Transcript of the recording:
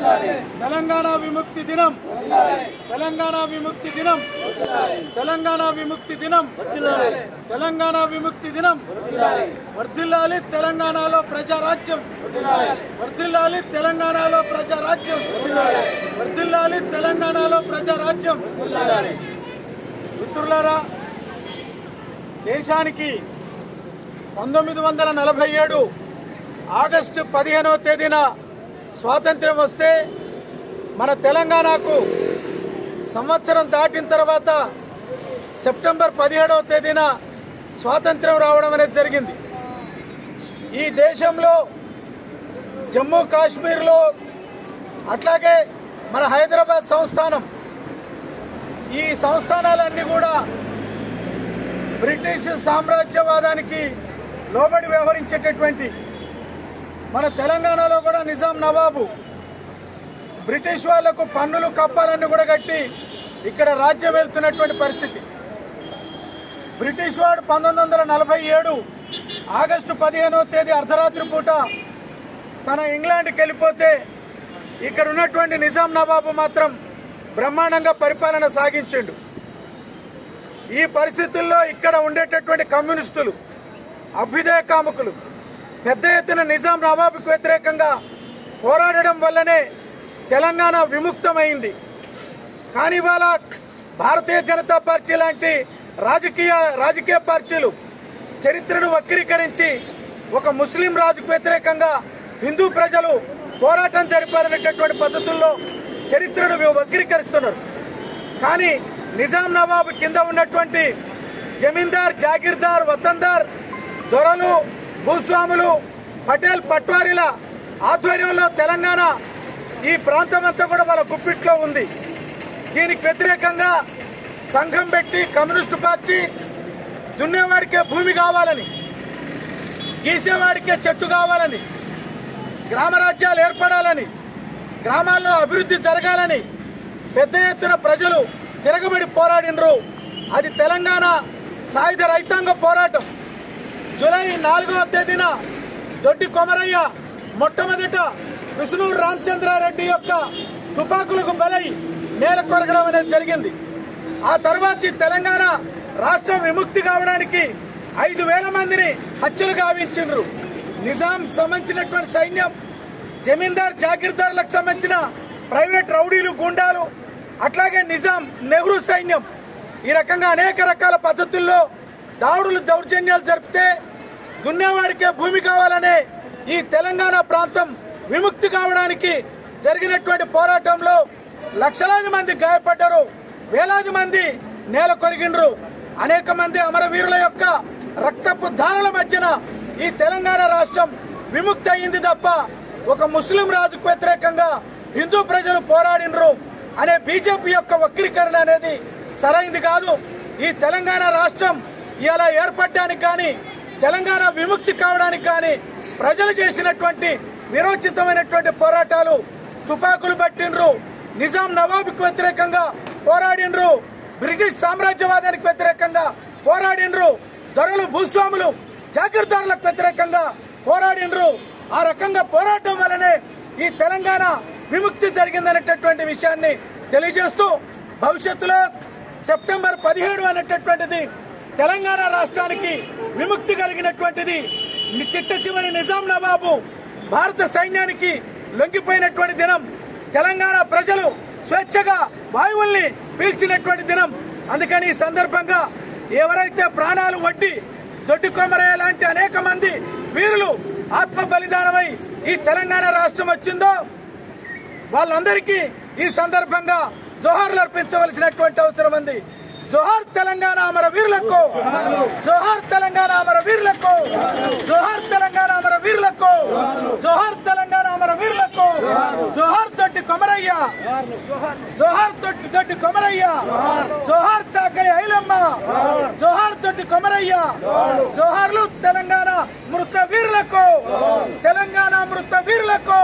తెలంగాణ విముక్తి దినం తెలంగాణ విముక్తి దినం తెలంగాణ విముక్తి దినం తెలంగాణ విముక్తి దినం వర్ధిల్లాలి తెలంగాణలో ప్రజారాజ్యం వర్ధిల్లాలి తెలంగాణలో ప్రజారాజ్యం వర్ధిల్లాలి తెలంగాణలో ప్రజారాజ్యం మిత్రులారా దేశానికి 1947 ఆగస్టు 15వ తేదీన స్వాతంత్ర్యం వస్తే మన తెలంగాణకు సంవత్సరం దాటిన తర్వాత సెప్టెంబర్ 17వ తేదీన స్వాతంత్ర్యం రావడం అనేది జరిగింది. ఈ దేశంలో జమ్మూ కాశ్మీర్లో అట్లాగే మన హైదరాబాద్ సంస్థానం ఈ సంస్థానాలన్నీ కూడా బ్రిటిష్ సామ్రాజ్యవాదానికి లోబడి వ్యవహరించేటటువంటి మన తెలంగాణలో కూడా నిజాం నవాబు బ్రిటిష్ వాళ్లకు పన్నులు కప్పాలన్నీ కూడా కట్టి ఇక్కడ రాజ్యం వెళ్తున్నటువంటి పరిస్థితి. బ్రిటిష్ వాడు 1947 ఆగస్టు 15వ తేదీ అర్ధరాత్రి పూట తన ఇంగ్లాండ్కి వెళ్ళిపోతే ఇక్కడ ఉన్నటువంటి నిజాం నవాబు మాత్రం బ్రహ్మాండంగా పరిపాలన సాగించిండు. ఈ పరిస్థితుల్లో ఇక్కడ ఉండేటటువంటి కమ్యూనిస్టులు అభ్యుదయ కాముకులు పెద్ద ఎత్తున నిజాం నవాబుకు వ్యతిరేకంగా పోరాడడం వల్లనే తెలంగాణ విముక్తమైంది. కానీ ఇవాళ భారతీయ జనతా పార్టీ లాంటి రాజకీయ పార్టీలు చరిత్రను వక్రీకరించి ఒక ముస్లిం రాజుకు వ్యతిరేకంగా హిందూ ప్రజలు పోరాటం జరిపారనేటటువంటి పద్ధతుల్లో చరిత్రను వక్రీకరిస్తున్నారు. కానీ నిజాం నవాబు కింద ఉన్నటువంటి జమీందార్, జాగీర్దార్, వతందార్, దొరలు, భూస్వాములు, పటేల్, పట్వారీల ఆధ్వర్యంలో తెలంగాణ ఈ ప్రాంతం అంతా కూడా వాళ్ళ గుప్పిట్లో ఉంది. దీనికి వ్యతిరేకంగా సంఘం పెట్టి కమ్యూనిస్టు పార్టీ దున్నేవాడికే భూమి కావాలని, గీసేవాడికే చెట్టు కావాలని, గ్రామ రాజ్యాలు ఏర్పడాలని, గ్రామాల్లో అభివృద్ధి జరగాలని పెద్ద ఎత్తున ప్రజలు తిరగబడి పోరాడినరు. అది తెలంగాణ సాయుధ రైతాంగ పోరాటం. జూలై 4వ తేదీన దొడ్డి కొమరయ్య మొట్టమొదట విష్ణూరు రామచంద్రారెడ్డి యొక్క తుపాకులకు బలై నేల కొరగడం అనేది జరిగింది. ఆ తర్వాత తెలంగాణ రాష్ట్రం విముక్తి కావడానికి 5,000 మందిని హత్యలు గావించిండ్రు. నిజాం సంబంధించినటువంటి సైన్యం, జమీందార్, జాగీర్దార్లకు సంబంధించిన ప్రైవేట్ రౌడీలు, గుండాలు, అట్లాగే నిజాం, నెహ్రూ సైన్యం ఈ రకంగా అనేక రకాల పద్ధతుల్లో దాడులు, దౌర్జన్యాలు జరిపితే దున్నేవాడికే భూమి కావాలనే ఈ తెలంగాణ ప్రాంతం విముక్తి కావడానికి జరిగినటువంటి పోరాటంలో లక్షలాది మంది గాయపడ్డారు, వేలాది మంది నేల కొరిగిండ్రు. అనేక మంది అమరవీరుల యొక్క రక్తపు ధారల మధ్యన ఈ తెలంగాణ రాష్ట్రం విముక్తి అయింది తప్ప ఒక ముస్లిం రాజుకు వ్యతిరేకంగా హిందూ ప్రజలు పోరాడినరు అనే బీజేపీ యొక్క వక్రీకరణ అనేది సరైంది కాదు. ఈ తెలంగాణ రాష్ట్రం ఇలా ఏర్పడడానికి కానీ, తెలంగాణ విముక్తి కావడానికి కానీ ప్రజలు చేసినటువంటి విరోచితమైనటువంటి పోరాటాలు, తుపాకులు పట్టిండ్రు, నిజాం నవాబుకు వ్యతిరేకంగా పోరాడినరు, బ్రిటిష్ సామ్రాజ్యవాదానికి వ్యతిరేకంగా పోరాడినరు, దొరలు, భూస్వాములు, జాగీర్దారులకు వ్యతిరేకంగా పోరాడినరు. ఆ రకంగా పోరాటం వల్లనే ఈ తెలంగాణ విముక్తి జరిగిందనేటటువంటి విషయాన్ని తెలియజేస్తూ భవిష్యత్తులో సెప్టెంబర్ 17 అనేటటువంటిది తెలంగాణ రాష్ట్రానికి విముక్తి కలిగినటువంటిది. చిట్ట చివరి నిజాం నవాబు భారత సైన్యానికి లొంగిపోయినటువంటి దినం, తెలంగాణ ప్రజలు స్వేచ్ఛగా వాయువుల్ని పీల్చినటువంటి దినం. అందుకని ఈ సందర్భంగా ఎవరైతే ప్రాణాలు వడ్డి దొడ్డి కొమరయ్య లాంటి అనేక మంది వీరులు ఆత్మ బలిదానమై ఈ తెలంగాణ రాష్ట్రం వచ్చిందో వాళ్ళందరికీ ఈ సందర్భంగా జోహార్లు అర్పించవలసినటువంటి అవసరం ఉంది. జోహార్ తెలంగాణ అమర వీరులకు, జోహార్ తెలంగాణ అమర వీరులకు, జోహార్ తెలంగాణ అమర వీరులకు, జోహార్ తెలంగాణ అమర వీరులకు, జోహార్ దొడ్డి కొమరయ్య, జోహార్ దొడ్డి కొమరయ్య, జోహార్ చాకలి ఐలమ్మ, జోహార్ దొడ్డి కొమరయ్య, జోహార్లు తెలంగాణ మృత వీరులకు, తెలంగాణ మృత వీరులకు.